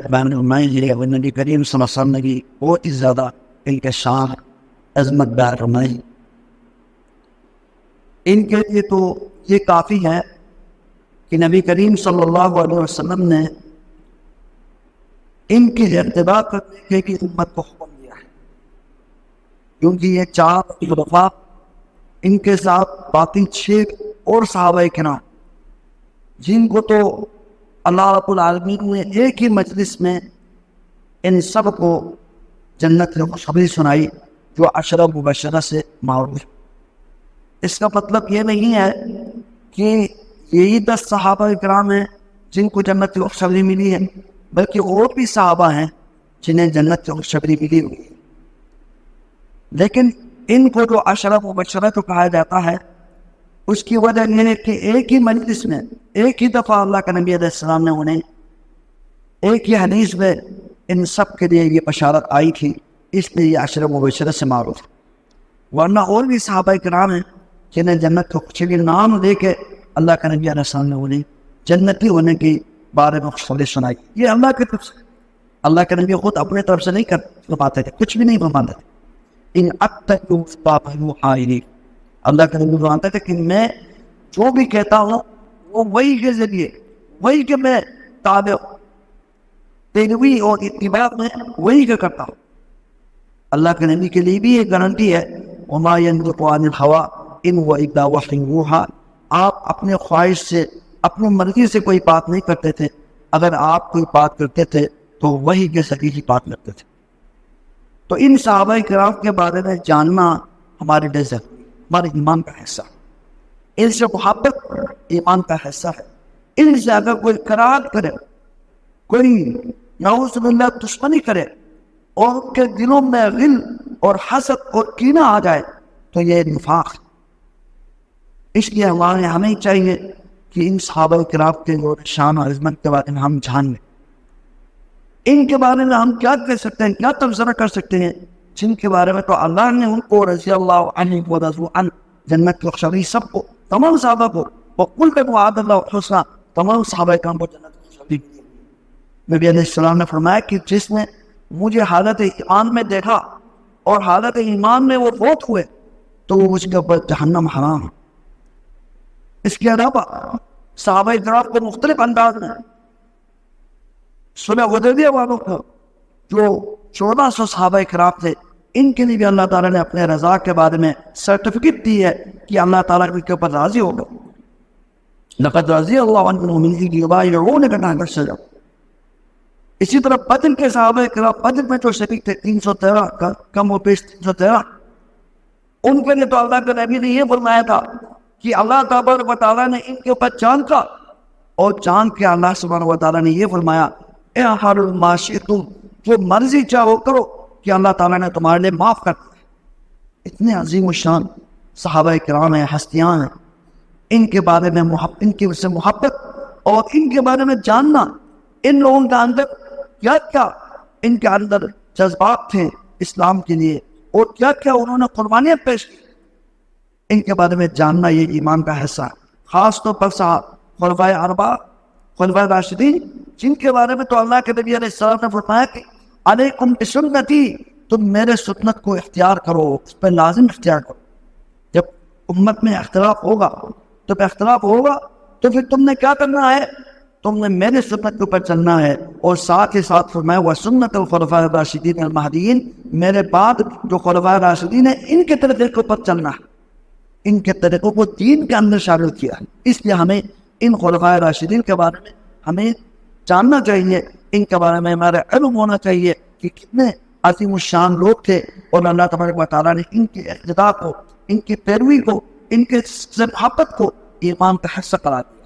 بیان فرمائے نبی کریم صلی اللہ علیہ وسلم نے بھی بہت ہی زیادہ ان کے شان عظمت بیان فرمائی. ان کے لیے تو یہ کافی ہے کہ نبی کریم صلی اللہ علیہ وسلم نے ان کی اتباع کرنے کی امت کو حکم دیا ہے، کیونکہ یہ 4 خلفاء، ان کے ساتھ باقی 6 اور صحابہ کرام جن کو تو اللہ رب العالمین نے ایک ہی مجلس میں ان سب کو جنت کی خوشخبری سنائی جو 10 مبشرہ سے معروف. اس کا مطلب یہ نہیں ہے کہ یہی 10 صحابہ کرام ہیں جن کو جنت کی خوشخبری ملی ہے، بلکہ اور بھی صحابہ ہیں جنہیں جنت کی خوشخبری ملی ہوئی ہے. لیکن ان کو جو 10 مبشرہ تو کہا جاتا ہے، اس کی وجہ یہ ہے کہ ایک ہی مجلس میں ایک ہی دفعہ اللہ کے نبی علیہ السلام نے انہیں ایک ہی حدیث میں ان سب کے لیے یہ بشارت آئی تھی، اس لیے یہ 10 مبشرہ سے معروف. ورنہ اور بھی صحابہ کرام ہیں جنہیں جنت کو خوشخبری نام لے کے اللہ کے نبی علیہ السلام نے انہیں جنتی ہونے کی بارے میں خوشخبری سنائی. یہ اللہ کی طرف سے، اللہ کے نبی خود اپنے طرف سے نہیں فرماتے تھے، کچھ بھی نہیں فرماتے تھے. ان اللہ کے نبی فرماتے تھے کہ میں جو بھی کہتا ہوں وہ وہی کے ذریعے، وہی کہ میں تابع ہوں، پیروی اور اتباع میں وہی کا کرتا ہوں. اللہ کے نبی کے لیے بھی یہ گارنٹی ہے وما ينطق عن الهوى ان هو الا وحی یوحی. آپ اپنے خواہش سے، اپنی مرضی سے کوئی بات نہیں کرتے تھے. اگر آپ کوئی بات کرتے تھے تو وہی کے ذریعے ہی بات کرتے تھے. تو ان صحابہ کرام کے بارے میں جاننا ہمارے لیے ضروری، ہمارے ایمان کا حصہ. ان سے محبت ایمان کا حصہ ہے. ان سے اگر کوئی کراہت کرے، کوئی نعوذ باللہ دشمنی کرے اور ان کے دلوں میں غل اور حسد اور کینہ آ جائے تو یہ نفاق. اس لیے ہمیں چاہیے کہ ان صحابہ کرام کے جو شان و عظمت کے بارے میں ہم جان لیں. ان کے بارے میں ہم کیا کہہ سکتے ہیں، کیا تبصرہ کر سکتے ہیں جن کے بارے میں تو اللہ نے ان کو رضی اللہ عنہ و رضوا عنہ جنت کی خوشخبری سب کو، تمام صحابہ کو، وَقُلْ وَعَدَ اللَّهُ الْحُسْنَىٰ تمام صحابہ کرام کو جنت کی خوشخبری دی. نبی علیہ السلام نے فرمایا کہ جس نے مجھے حالت ایمان میں دیکھا اور حالت ایمان میں وہ فوت ہوئے تو وہ مجھ کے اوپر جہنم حرام ہے. اس کے علاوہ صحابہ کرام کو مختلف انداز میں صلح حدیبیہ والوں کو جو 1400 صحابہ کرام تھے، ان کے لیے بھی اللہ تعالیٰ نے اپنے رضا کے بارے میں سرٹیفکیٹ دی ہے کہ اللہ تعالیٰ ان کے اوپر راضی ہوگا. لقد رضی اللہ عن المؤمنین یبایعونک تحت الشجرہ. اسی طرح بدر کے صحابہ کرام، بدر میں جو شریک تھے 313 کا کم و بیش 313، ان کے لیے تو اللہ کے نبی نے یہ فرمایا تھا کہ اللہ تبارک و تعالیٰ نے ان کے اوپر جان کا، اور جان کے اللہ سبحانہ و تعالیٰ نے یہ فرمایا اعملوا ما شئتم، جو مرضی چاہو کرو، کہ اللہ تعالیٰ نے تمہارے لیے معاف کر دیا. اتنے عظیم الشان صحابہ کرام ہیں، ہستیاں ہیں. ان کے بارے میں ان کی سے محبت اور ان کے بارے میں جاننا، ان لوگوں کے اندر کیا کیا ان کے اندر جذبات تھے اسلام کے لیے اور کیا کیا انہوں نے قربانیاں پیش کی، ان کے بارے میں جاننا یہ ایمان کا حصہ ہے. خاص طور پر خلفائے اربعہ، خلفائے راشدین، جن کے بارے میں تو اللہ کے نبی علیہ السلام نے فرمایا کہ علیکم بسنتی، تم میرے سنت کو اختیار کرو، اس پہ لازم اختیار کرو. جب امت میں اختلاف ہوگا تو پھر تم نے کیا کرنا ہے، تم نے میرے سنت کے اوپر چلنا ہے. اور ساتھ ہی ساتھ فرمایا وسنت الخلفاء الراشدین المہدیین، میرے بعد جو خلفاء راشدین ہیں ان کے طریقے کے اوپر چلنا ہے. ان کے طریقوں کو دین کے اندر شامل کیا ہے. اس لیے ہمیں ان خلفاء راشدین کے بارے میں ہمیں جاننا چاہیے، ان کے بارے میں ہمارا علم ہونا چاہیے کہ کتنے عظیم الشان لوگ تھے، اور اللہ تبارک و تعالیٰ نے ان کے اقتداء کو، ان کی پیروی کو، ان کے محبت کو ایمان کا حصہ قرار دیا.